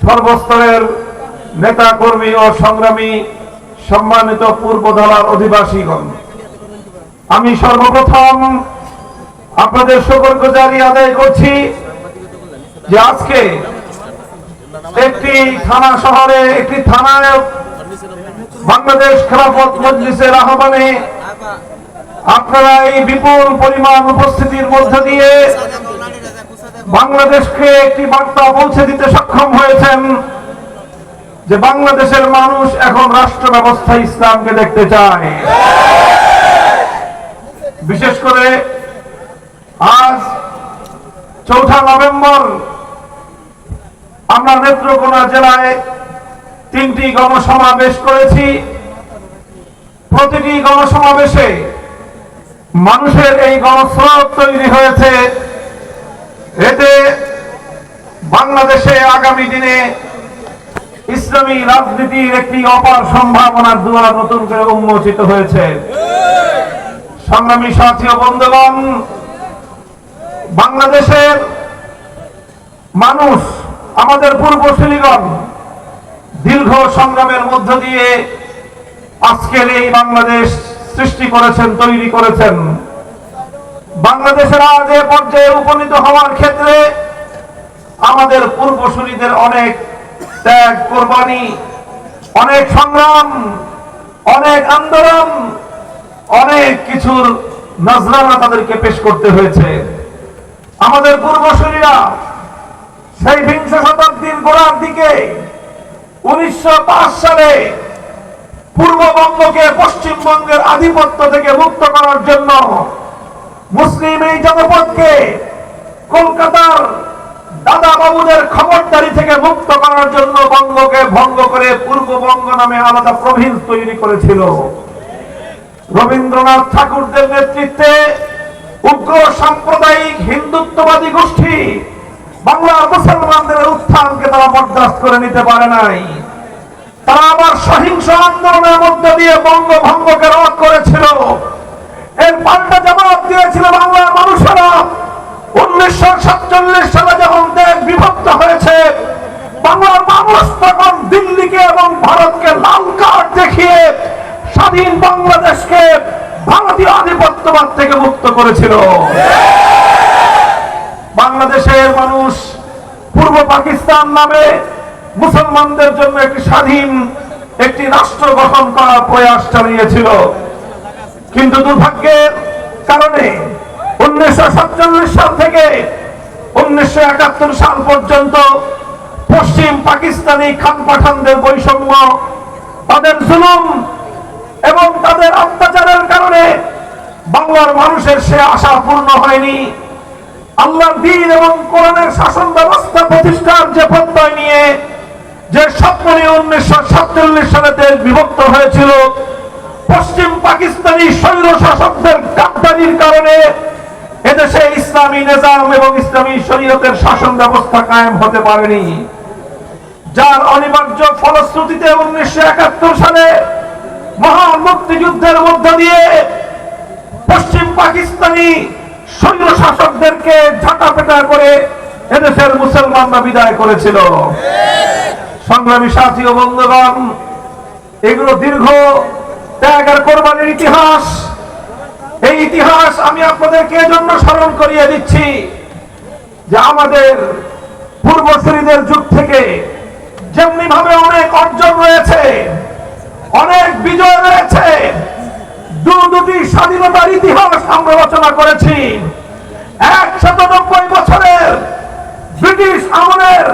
সর্বস্তরের নেতা কর্মী ও সংগ্রামী সম্মানিত পূর্বধলার অধিবাসীগণ, আমি সর্বপ্রথম আপনাদের শুকরগুজারি আদায় করছি যে আজকে একটি থানা শহরে একটি থানায় বাংলাদেশ খেলাফত মজলিসের আহ্বানে আপনারা এই বিপুল পরিমাণ উপস্থিতির মধ্য দিয়ে বাংলাদেশকে একটি বার্তা পৌঁছে দিতে সক্ষম হয়েছেন যে বাংলাদেশের মানুষ এখন রাষ্ট্র ব্যবস্থায় ইসলামকে দেখতে চায়। বিশেষ করে আজ ৪ নভেম্বর আমরা নেত্রকোনা জেলায় ৩টি গণসমাবেশ করেছি। প্রতিটি গণসমাবেশে মানুষের এই গণস্রোত তৈরি হয়েছে। এতে বাংলাদেশে আগামী দিনে ইসলামী রাজনীতির একটি অপার সম্ভাবনার দুয়ার নতুন করে উন্মোচিত হয়েছে। সংগ্রামী সাথী ও বন্ধুগণ, বাংলাদেশের মানুষ, আমাদের পূর্বসূরিগণ দীর্ঘ সংগ্রামের মধ্য দিয়ে আজকের এই বাংলাদেশ সৃষ্টি করেছেন, তৈরি করেছেন। বাংলাদেশের আজ এ পর্যায়ে উপনীত হওয়ার ক্ষেত্রে আমাদের পূর্বসূরিদের অনেক ত্যাগ, কোরবানি, অনেক সংগ্রাম, অনেক আন্দোলন, অনেক কিছুর নজরানা তাদেরকে পেশ করতে হয়েছে। আমাদের পূর্বসূরিরা সেই বিংশ শতাব্দীর গোড়ার দিকে 1905 সালে পূর্ববঙ্গকে পশ্চিমবঙ্গের আধিপত্য থেকে মুক্ত করার জন্য মুসলিম এই জনপদকে কলকাতার দাদা বাবুদের খবরদারি থেকে মুক্ত করার জন্য বঙ্গকে ভঙ্গ করে পূর্ববঙ্গ নামে আলাদা প্রভিন্স তৈরি করেছিল। রবীন্দ্রনাথ ঠাকুরদের নেতৃত্বে উগ্র সাম্প্রদায়িক হিন্দুত্ববাদী গোষ্ঠী বাংলার মুসলমানদের উত্থানকে তারা বরদাস্ত করে নিতে পারে নাই। তারা আবার সহিংস আন্দোলনের মধ্য দিয়ে বঙ্গভঙ্গকে রদ করেছিল। এর পাল্টা জবাব দিয়েছিল বাংলার মানুষেরা। 1947 সালে যখন দেশ বিভক্ত হয়েছে, বাংলার মানুষ তখন দিল্লিকে এবং ভারতকে লাল কার্ড দেখিয়ে স্বাধীন বাংলাদেশকে ভারতীয় আধিপত্যবাদ থেকে মুক্ত করেছিল। বাংলাদেশের মানুষ পূর্ব পাকিস্তান নামে মুসলমানদের জন্য একটি স্বাধীন একটি রাষ্ট্র গঠন করার প্রয়াস চালিয়েছিল। কিন্তু দুর্ভাগ্যের কারণে 1947 সাল থেকে 1971 সাল পর্যন্ত পশ্চিম পাকিস্তানি খান পাঠানদের বৈষম্য, তাদের জুলুম এবং তাদের অত্যাচারের কারণে বাংলার মানুষের সে আশা পূর্ণ হয়নি। আল্লাহর দ্বীন এবং কোরআনের শাসন ব্যবস্থা প্রতিষ্ঠার যে প্রত্যয় নিয়ে যে স্বপ্ন নিয়ে 1947 সালে দেশ বিভক্ত হয়েছিল, পশ্চিম পাকিস্তানি স্বৈর শাসকদের গাদ্দারির কারণে এদেশে ইসলামী নিজাম এবং ইসলামী শরীয়তের শাসন ব্যবস্থা কায়েম হতে পারেনি। যার অনিবার্য ফলশ্রুতিতে 1971 সালে মহান মুক্তিযুদ্ধের মধ্য দিয়ে পশ্চিম পাকিস্তানি স্বৈর শাসকদেরকে ঝাঁটাপেটা করে এদেশের মুসলমানরা বিদায় করেছিল। সংগ্রামী সাথী ও বন্ধুগণ, এগুলো দীর্ঘ ত্যাগ আর কোরবানির ইতিহাস। এই ইতিহাস আমি আপনাদেরকে এজন্য স্মরণ করিয়ে দিচ্ছি যে আমাদের পূর্বসূরিদের যুগ থেকে যেমনি ভাবে অনেক অর্জন রয়েছে, অনেক বিজয় রয়েছে, দুটি স্বাধীনতার ইতিহাস আমরা রচনা করেছি। 190 বছরের ব্রিটিশ আমলের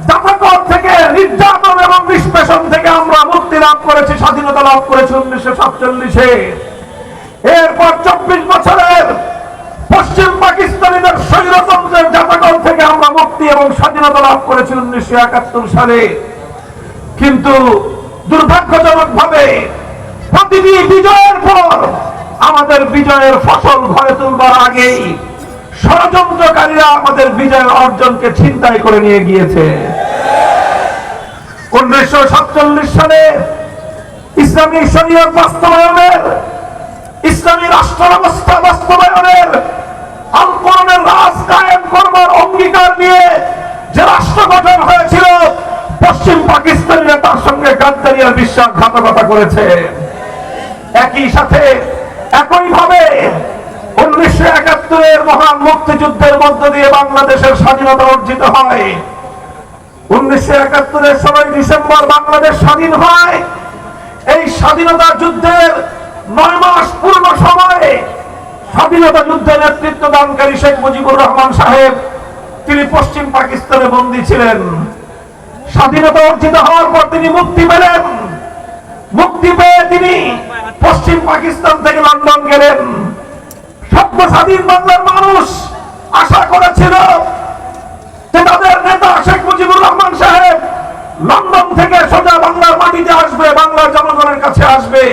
জাফাকর থেকে, নির্যাতন এবং নিষ্পেষণ থেকে আমরা মুক্তি লাভ করেছি, স্বাধীনতা লাভ করেছি 1947-এ। এরপর 24 বছরের পশ্চিম পাকিস্তানিদের স্বৈরতন্ত্রের জাফাকর থেকে আমরা মুক্তি এবং স্বাধীনতা লাভ করেছি 1971 সালে। কিন্তু দুর্ভাগ্যজনক ভাবে প্রতিটি বিজয়ের পর আমাদের বিজয়ের ফসল ঘরে তুলবার আগেই ষড়যন্ত্রকারীরা আমাদের বিজয়ের অর্জনকে ছিনতাই করে নিয়ে গিয়েছে। 1947 সালে ইসলামী শরীয়ত বাস্তবায়নের, ইসলামী রাষ্ট্র ব্যবস্থা বাস্তবায়নের, আল কোরআনের রাজ কায়েম করবার অঙ্গীকার নিয়ে যে রাষ্ট্র গঠন হয়েছিল, পশ্চিম পাকিস্তানিরা তার সঙ্গে গাদ্দারি আর বিশ্বাসঘাতকতা করেছে। একই সাথে একইভাবে 1971-এর মহান মুক্তিযুদ্ধের মধ্য দিয়ে বাংলাদেশের স্বাধীনতা অর্জিত হয়। 1971-এর 16 ডিসেম্বর বাংলাদেশ স্বাধীন হয়। এই স্বাধীনতা যুদ্ধের 9 মাস পূর্ণ সময়ে স্বাধীনতা যুদ্ধে নেতৃত্ব দানকারী শেখ মুজিবুর রহমান সাহেব তিনি পশ্চিম পাকিস্তানে বন্দী ছিলেন। স্বাধীনতা অর্জিত হওয়ার পর তিনি মুক্তি পেলেন। মুক্তি পেয়ে তিনি পশ্চিম পাকিস্তান থেকে লন্ডন গেলেন। সভ্য স্বাধীন বাংলার মানুষ আশা করেছিল যে তাদের নেতা শেখ মুজিবুর রহমান সাহেব লন্ডন থেকে সোজা বাংলার মাটিতে আসবে, বাংলার জনগণের কাছে আসবে।